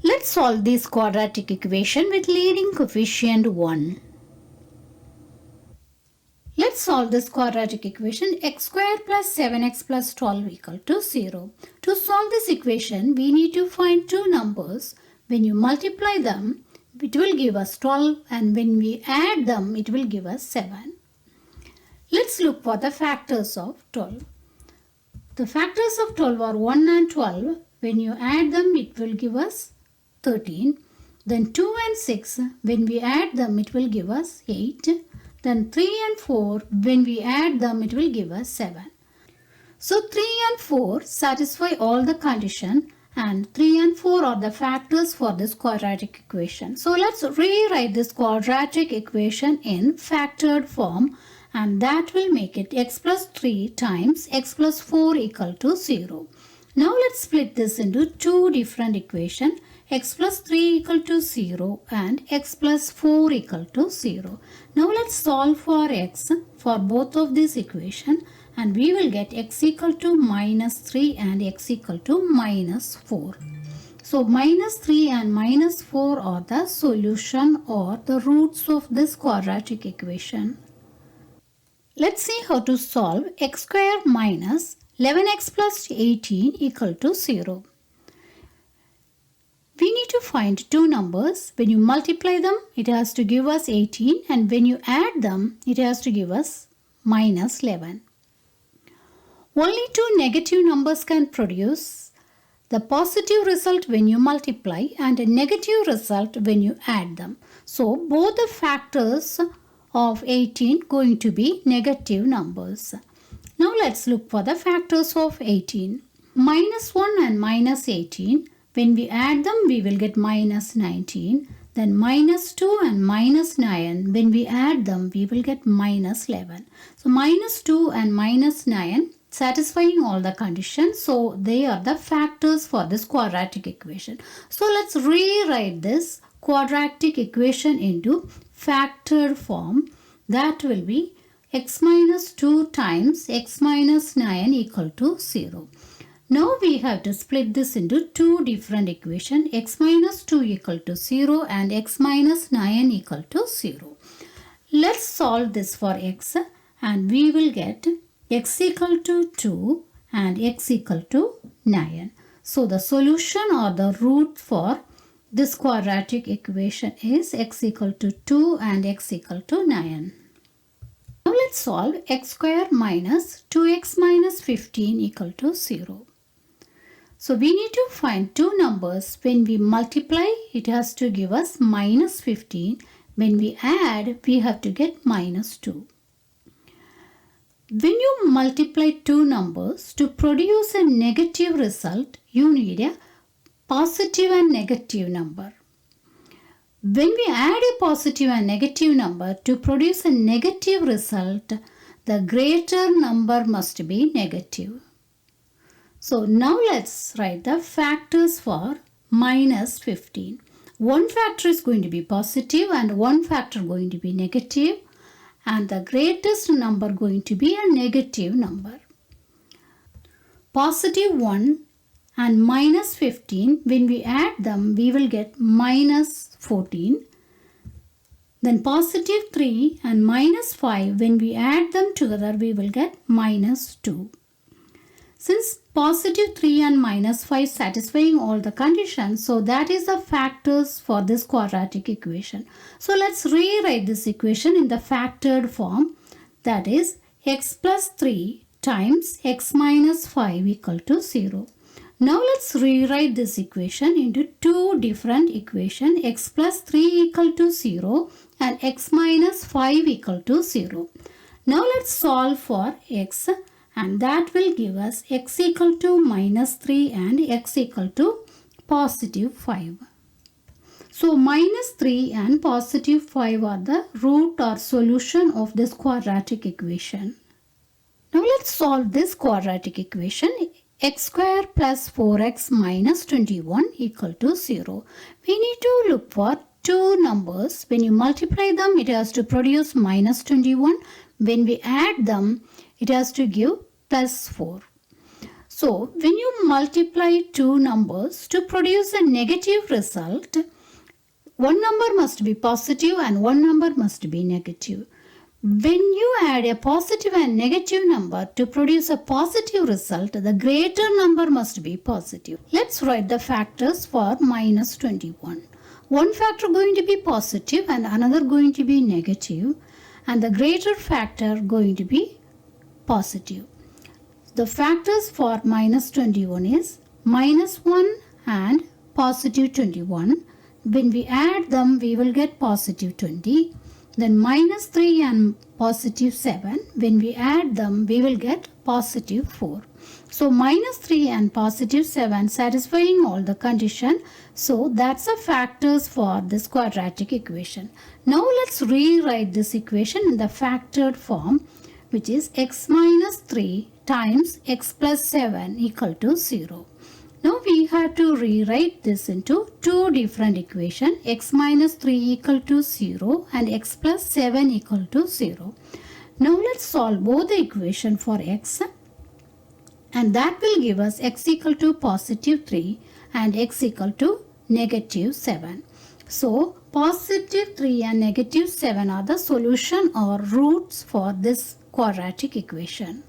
Let's solve this quadratic equation with leading coefficient 1. Let's solve this quadratic equation x square plus 7x plus 12 equal to 0. To solve this equation, we need to find two numbers. When you multiply them, it will give us 12, and when we add them, it will give us 7. Let's look for the factors of 12. The factors of 12 are 1 and 12. When you add them, it will give us 13. Then 2 and 6, when we add them, it will give us 8. Then 3 and 4, when we add them, it will give us 7. So 3 and 4 satisfy all the condition, and 3 and 4 are the factors for this quadratic equation. So let's rewrite this quadratic equation in factored form, and that will make it x plus 3 times x plus 4 equal to 0. Now let's split this into two different equations, x plus 3 equal to 0 and x plus 4 equal to 0. Now let's solve for x for both of these equations, and we will get x equal to minus 3 and x equal to minus 4. So minus 3 and minus 4 are the solution or the roots of this quadratic equation. Let's see how to solve x square minus 11x plus 18 equal to 0. We need to find two numbers. When you multiply them, it has to give us 18, and when you add them, it has to give us minus 11. Only two negative numbers can produce the positive result when you multiply and a negative result when you add them. So both the factors of 18 going to be negative numbers. Now let's look for the factors of 18. Minus 1 and minus 18. When we add them, we will get minus 19. Then minus 2 and minus 9. When we add them, we will get minus 11. So minus 2 and minus 9 satisfying all the conditions. So they are the factors for this quadratic equation. So let's rewrite this quadratic equation into factored form. That will be x minus 2 times x minus 9 equal to 0. Now we have to split this into two different equations, x minus 2 equal to 0 and x minus 9 equal to 0. Let's solve this for x, and we will get x equal to 2 and x equal to 9. So the solution or the root for this quadratic equation is x equal to 2 and x equal to 9. Now let's solve x square minus 2x minus 15 equal to 0. So we need to find two numbers. When we multiply, it has to give us minus 15. When we add, we have to get minus 2. When you multiply two numbers, to produce a negative result, you need a positive and negative number. When we add a positive and negative number, to produce a negative result, the greater number must be negative. So now let's write the factors for minus 15. One factor is going to be positive and one factor going to be negative, and the greatest number going to be a negative number. Positive 1 and minus 15, when we add them, we will get minus 14. Then positive 3 and minus 5, when we add them together, we will get minus 2. Since positive 3 and minus 5 satisfying all the conditions, so that is the factors for this quadratic equation. So let's rewrite this equation in the factored form. That is x plus 3 times x minus 5 equal to 0. Now let's rewrite this equation into two different equations, x plus 3 equal to 0 and x minus 5 equal to 0. Now let's solve for x, and that will give us x equal to minus 3 and x equal to positive 5. So minus 3 and positive 5 are the root or solution of this quadratic equation. Now let's solve this quadratic equation. X square plus 4x minus 21 equal to 0. We need to look for two numbers. When you multiply them, it has to produce minus 21. When we add them, it has to give plus 4. So when you multiply two numbers to produce a negative result, one number must be positive and one number must be negative. When you add a positive and negative number to produce a positive result, the greater number must be positive. Let's write the factors for minus 21. One factor going to be positive and another going to be negative, and the greater factor going to be positive. The factors for minus 21 is minus 1 and positive 21. When we add them, we will get positive 20. Then minus 3 and positive 7. When we add them, we will get positive 4. So minus 3 and positive 7 satisfying all the condition. So that's the factors for this quadratic equation. Now let's rewrite this equation in the factored form, which is x minus 3 times x plus 7 equal to 0. Now we have to rewrite this into two different equations, x minus 3 equal to 0 and x plus 7 equal to 0. Now let's solve both the equation for x, and that will give us x equal to positive 3 and x equal to negative 7. So positive 3 and negative 7 are the solution or roots for this quadratic equation.